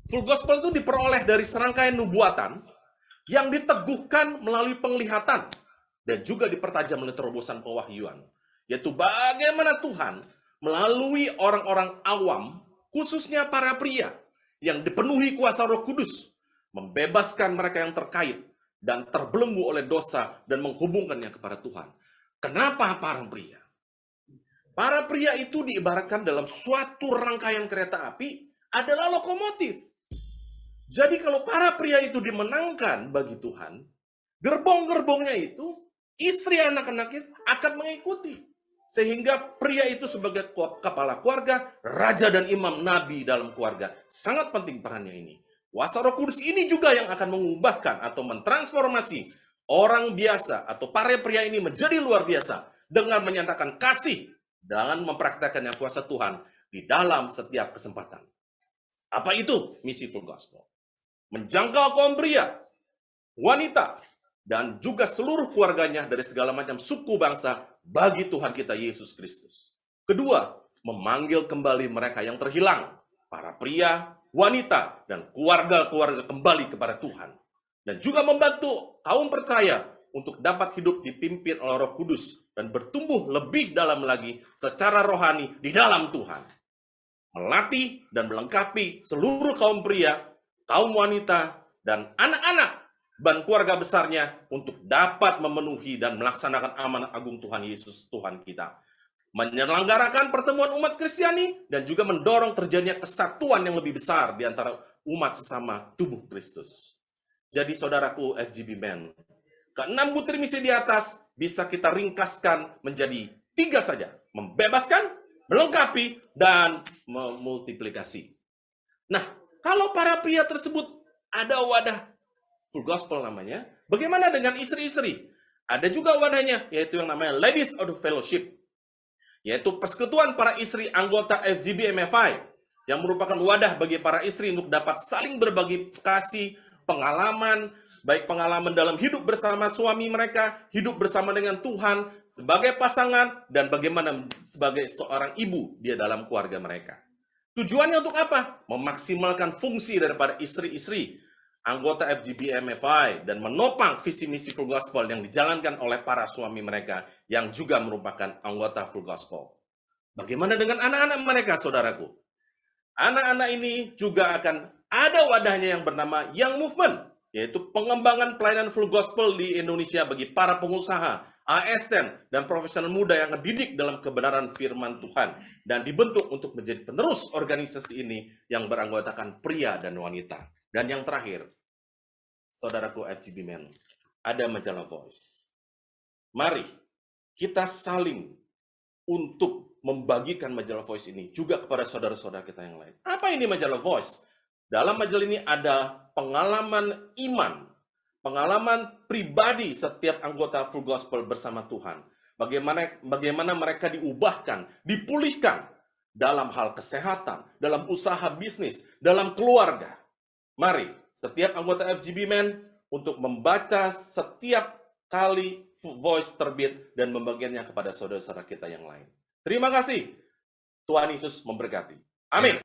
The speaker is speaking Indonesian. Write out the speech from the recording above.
Full gospel itu diperoleh dari serangkaian nubuatan yang diteguhkan melalui penglihatan dan juga dipertajam melalui terobosan pewahyuan. Yaitu bagaimana Tuhan melalui orang-orang awam, khususnya para pria, yang dipenuhi kuasa Roh Kudus, membebaskan mereka yang terkait dan terbelenggu oleh dosa dan menghubungkannya kepada Tuhan. Kenapa para pria? Para pria itu diibaratkan dalam suatu rangkaian kereta api adalah lokomotif. Jadi kalau para pria itu dimenangkan bagi Tuhan, gerbong-gerbongnya itu, istri anak-anak itu akan mengikuti. Sehingga pria itu sebagai kepala keluarga, raja dan imam nabi dalam keluarga. Sangat penting perannya ini. Kuasa Roh Kudus ini juga yang akan mengubahkan atau mentransformasi orang biasa atau para pria ini menjadi luar biasa dengan menyatakan kasih dan mempraktekkan yang kuasa Tuhan di dalam setiap kesempatan. Apa itu misi full gospel? Menjangkau kaum pria, wanita, dan juga seluruh keluarganya dari segala macam suku bangsa bagi Tuhan kita Yesus Kristus. Kedua, memanggil kembali mereka yang terhilang, para pria, wanita, dan keluarga-keluarga kembali kepada Tuhan. Dan juga membantu kaum percaya untuk dapat hidup dipimpin oleh Roh Kudus dan bertumbuh lebih dalam lagi secara rohani di dalam Tuhan. Melatih dan melengkapi seluruh kaum pria, kaum wanita, dan anak-anak dan keluarga besarnya untuk dapat memenuhi dan melaksanakan amanat agung Tuhan Yesus Tuhan kita. Menyelenggarakan pertemuan umat Kristiani dan juga mendorong terjadinya kesatuan yang lebih besar di antara umat sesama tubuh Kristus. Jadi saudaraku FGB Men, ke-6 butir misi di atas bisa kita ringkaskan menjadi 3 saja. Membebaskan, melengkapi, dan memultiplikasi. Nah, kalau para pria tersebut ada wadah full gospel namanya, bagaimana dengan istri-istri? Ada juga wadahnya, yaitu yang namanya Ladies of the Fellowship, yaitu persekutuan para istri anggota FGB MFI, yang merupakan wadah bagi para istri untuk dapat saling berbagi kasih, pengalaman, baik pengalaman dalam hidup bersama suami mereka, hidup bersama dengan Tuhan, sebagai pasangan, dan bagaimana sebagai seorang ibu dia dalam keluarga mereka. Tujuannya untuk apa? Memaksimalkan fungsi daripada istri-istri anggota FGB MFI dan menopang visi misi full gospel yang dijalankan oleh para suami mereka yang juga merupakan anggota full gospel. Bagaimana dengan anak-anak mereka, saudaraku? Anak-anak ini juga akan ada wadahnya yang bernama Young Movement, yaitu pengembangan pelayanan full gospel di Indonesia bagi para pengusaha, ASN, dan profesional muda yang dididik dalam kebenaran firman Tuhan dan dibentuk untuk menjadi penerus organisasi ini yang beranggotakan pria dan wanita. Dan yang terakhir, saudaraku FGB Men, ada majalah Voice. Mari kita saling untuk membagikan majalah Voice ini juga kepada saudara-saudara kita yang lain. Apa ini majalah Voice? Dalam majalah ini ada pengalaman iman, pengalaman pribadi setiap anggota full gospel bersama Tuhan. Bagaimana mereka diubahkan, dipulihkan dalam hal kesehatan, dalam usaha bisnis, dalam keluarga. Mari, setiap anggota FGB Men untuk membaca setiap kali Voice terbit dan membagikannya kepada saudara-saudara kita yang lain. Terima kasih. Tuhan Yesus memberkati. Amin.